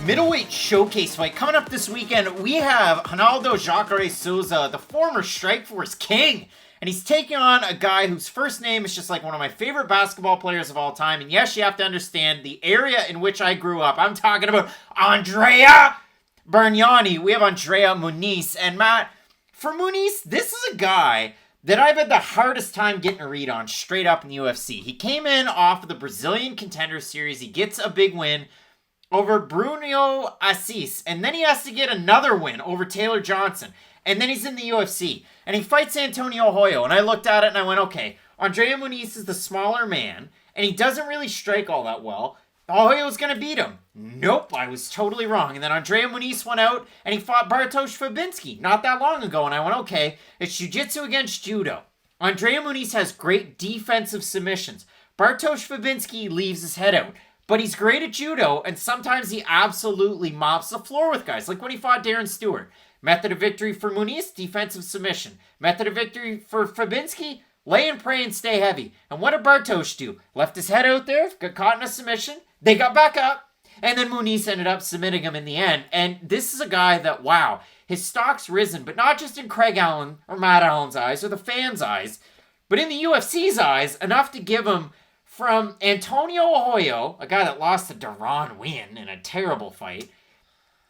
Middleweight showcase fight coming up this weekend. We have Ronaldo Jacare Souza, the former Strikeforce king. And he's taking on a guy whose first name is just like one of my favorite basketball players of all time. And yes, you have to understand the area in which I grew up. I'm talking about Andrea Bargnani. We have Andrea Muniz. And Matt, for Muniz, this is a guy that I've had the hardest time getting a read on straight up in the UFC. He came in off of the Brazilian Contender Series. He gets a big win over Bruno Assis. And then he has to get another win over Taylor Johnson. And then he's in the UFC. And he fights Antonio Hoyo. And I looked at it and I went, okay, Andrea Muniz is the smaller man. And he doesn't really strike all that well. Hoyo's going to beat him. Nope, I was totally wrong. And then Andrea Muniz went out and he fought Bartosz Fabinski not that long ago. And I went, okay, it's jiu-jitsu against judo. Andrea Muniz has great defensive submissions. Bartosz Fabinski leaves his head out. But he's great at judo, and sometimes he absolutely mops the floor with guys, like when he fought Darren Stewart. Method of victory for Muniz, defensive submission. Method of victory for Fabinski, lay and pray and stay heavy. And what did Bartosz do? Left his head out there, got caught in a submission, they got back up, and then Muniz ended up submitting him in the end. And this is a guy that, wow, his stock's risen, but not just in Craig Allen or Matt Allen's eyes or the fans' eyes, but in the UFC's eyes, enough to give him from Antonio Hoyo, a guy that lost to Deron Wynn in a terrible fight,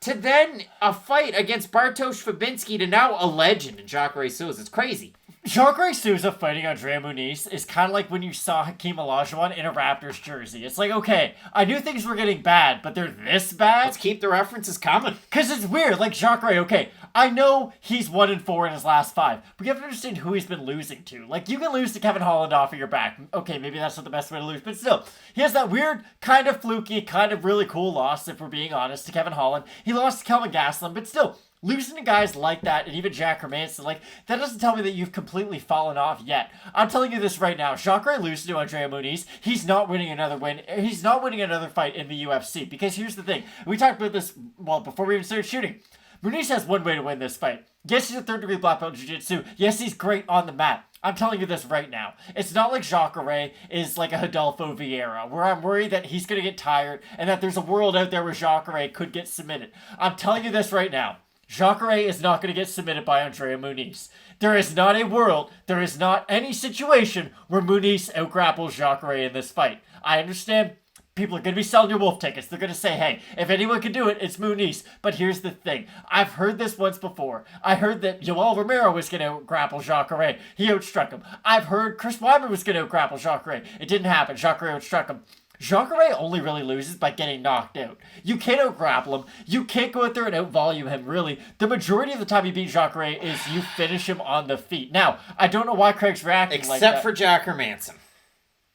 to then a fight against Bartosz Fabinski to now a legend in Jacare Souza. It's crazy. Jacare Souza fighting Andrea Muniz is kind of like when you saw Hakeem Olajuwon in a Raptors jersey. It's like, okay, I knew things were getting bad, but they're this bad? Let's keep the references coming. Because it's weird. Like, Jacare, okay, I know he's 1-4 in his last 5, but you have to understand who he's been losing to. Like, you can lose to Kevin Holland off of your back. Okay, maybe that's not the best way to lose, but still, he has that weird, kind of fluky, kind of really cool loss, if we're being honest, to Kevin Holland. He lost to Kelvin Gastelum, but still, losing to guys like that, and even Jack Hermanson, like, that doesn't tell me that you've completely fallen off yet. I'm telling you this right now. Jacare loses to Andrea Muniz. He's not winning another win. He's not winning another fight in the UFC. Because here's the thing. We talked about this, well, before we even started shooting. Muniz has one way to win this fight. Yes, he's a third-degree black belt in jiu-jitsu. Yes, he's great on the mat. I'm telling you this right now. It's not like Jacare is like a Rodolfo Vieira, where I'm worried that he's going to get tired and that there's a world out there where Jacare could get submitted. I'm telling you this right now. Jacare is not going to get submitted by Andrea Muniz. There is not a world, there is not any situation where Muniz outgrapples Jacare in this fight. I understand people are going to be selling your wolf tickets. They're going to say, hey, if anyone can do it, it's Muniz. But here's the thing. I've heard this once before. I heard that Yoel Romero was going to grapple Jacare. He outstruck him. I've heard Chris Weidman was going to grapple Jacare. It didn't happen. Jacare outstruck him. Jacare only really loses by getting knocked out. You can't out-grapple him. You can't go out there and out-volume him, really. The majority of the time you beat Jacare is you finish him on the feet. Now, I don't know why Craig's reacting like that. Except for Jack Hermanson.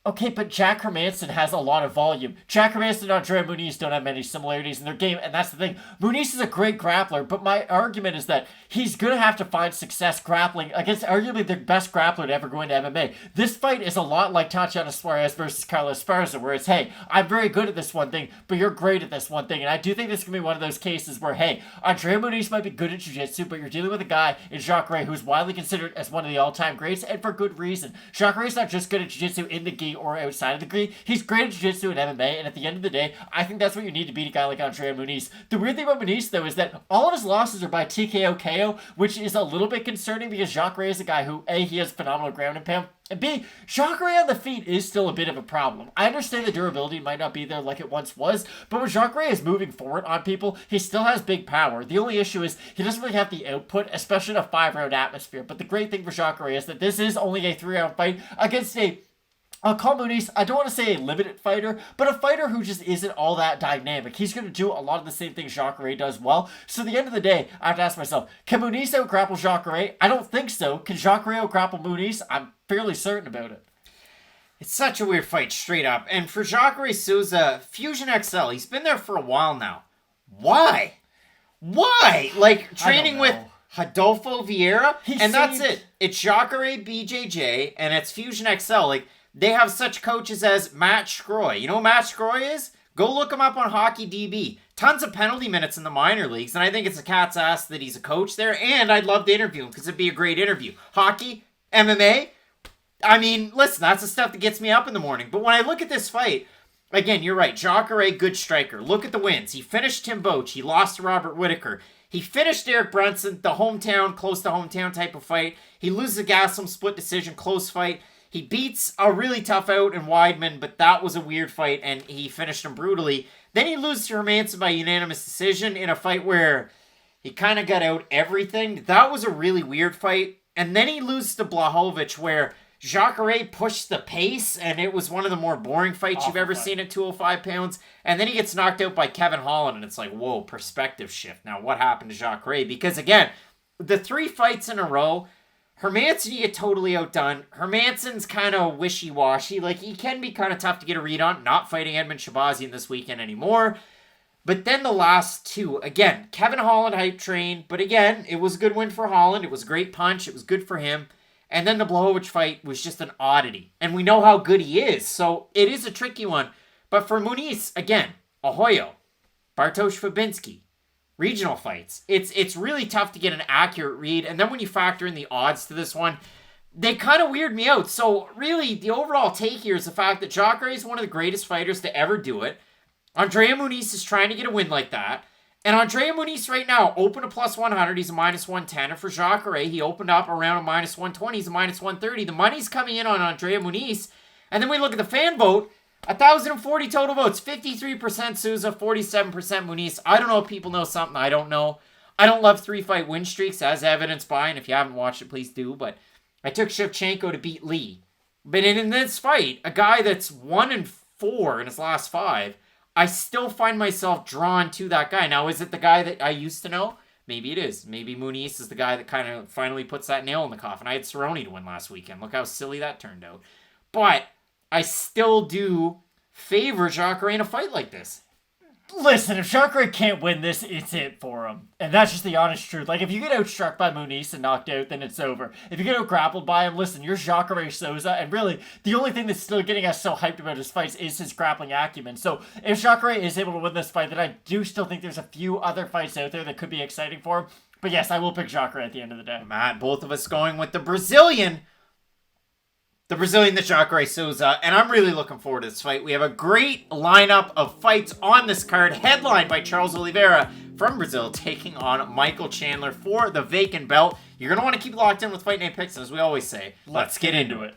Okay, but Jack Hermanson has a lot of volume. Jack Hermanson and Andrea Muniz don't have many similarities in their game, and that's the thing. Muniz is a great grappler, but my argument is that he's going to have to find success grappling against arguably the best grappler to ever go into MMA. This fight is a lot like Tatiana Suarez versus Carlos Esparza, where it's, hey, I'm very good at this one thing, but you're great at this one thing. And I do think this can be one of those cases where, hey, Andrea Muniz might be good at jiu-jitsu, but you're dealing with a guy in Jacare who's widely considered as one of the all-time greats, and for good reason. Jacare is not just good at jiu-jitsu in the gi or outside of the gi. He's great at jiu-jitsu and MMA, and at the end of the day, I think that's what you need to beat a guy like Andrea Muniz. The weird thing about Muniz, though, is that all of his losses are by TKO KO, which is a little bit concerning because Jacare is a guy who, A, he has phenomenal ground and pound, and B, Jacare on the feet is still a bit of a problem. I understand the durability might not be there like it once was, but when Jacare is moving forward on people, he still has big power. The only issue is he doesn't really have the output, especially in a 5-round atmosphere. But the great thing for Jacare is that this is only a 3-round fight against I'll call Muniz, I don't want to say a limited fighter, but a fighter who just isn't all that dynamic. He's going to do a lot of the same things Jacare does well. So at the end of the day, I have to ask myself, can Muniz out-grapple Jacare? I don't think so. Can Jacare out-grapple Muniz? I'm fairly certain about it. It's such a weird fight, straight up. And for Jacare Souza, Fusion XL, he's been there for a while now. Why? Why? Like, training with Rodolfo Vieira? That's it. It's Jacare BJJ, and it's Fusion XL. Like, they have such coaches as Matt Scroy. You know who Matt Scroy is? Go look him up on Hockey DB. Tons of penalty minutes in the minor leagues, and I think it's a cat's ass that he's a coach there, and I'd love to interview him because it'd be a great interview. Hockey, MMA, I mean, listen, that's the stuff that gets me up in the morning. But when I look at this fight, again, you're right. Jacare, good striker. Look at the wins. He finished Tim Boach. He lost to Robert Whittaker. He finished Derek Brunson, the hometown, close to hometown type of fight. He loses a Gastelum split decision, close fight. He beats a really tough out in Weidman, but that was a weird fight, and he finished him brutally. Then he loses to Hermanson by unanimous decision in a fight where he kind of got out everything. That was a really weird fight. And then he loses to Blachowicz, where Jacare pushed the pace, and it was one of the more boring fights you've ever seen at 205 pounds. And then he gets knocked out by Kevin Holland, and it's like, whoa, perspective shift. Now, what happened to Jacare? Because, again, the 3 fights in a row, Hermanson, you get totally outdone. Hermanson's kind of wishy-washy. Like, he can be kind of tough to get a read on, not fighting Edmund Shabazian this weekend anymore. But then the last 2, again, Kevin Holland hype train, but again, it was a good win for Holland. It was a great punch. It was good for him. And then the Blachowicz fight was just an oddity. And we know how good he is, so it is a tricky one. But for Muniz, again, Ahoyo, Bartosz Fabinski, regional fights. It's really tough to get an accurate read. And then when you factor in the odds to this one, they kind of weird me out. So really, the overall take here is the fact that Jacare is one of the greatest fighters to ever do it. Andrea Muniz is trying to get a win like that. And Andrea Muniz right now, open to plus 100. He's a minus 110. And for Jacare, he opened up around a minus 120. He's a minus 130. The money's coming in on Andrea Muniz. And then we look at the fan vote. 1,040 total votes. 53% Souza, 47% Muniz. I don't know if people know something I don't know. I don't love 3-fight win streaks, as evidenced by, and if you haven't watched it, please do. But I took Shevchenko to beat Lee. But in this fight, a guy that's 1-4 in his last 5, I still find myself drawn to that guy. Now, is it the guy that I used to know? Maybe it is. Maybe Muniz is the guy that kind of finally puts that nail in the coffin. I had Cerrone to win last weekend. Look how silly that turned out. But I still do favor Jacare in a fight like this. Listen, if Jacare can't win this, it's it for him. And that's just the honest truth. Like, if you get outstruck by Muniz and knocked out, then it's over. If you get out-grappled by him, listen, you're Jacare Souza, and really, the only thing that's still getting us so hyped about his fights is his grappling acumen. So, if Jacare is able to win this fight, then I do still think there's a few other fights out there that could be exciting for him. But yes, I will pick Jacare at the end of the day. Matt, both of us going with the Brazilian that Jacare Souza, and I'm really looking forward to this fight. We have a great lineup of fights on this card, headlined by Charles Oliveira from Brazil, taking on Michael Chandler for the vacant belt. You're going to want to keep locked in with Fight Night Picks, and as we always say, let's get into it.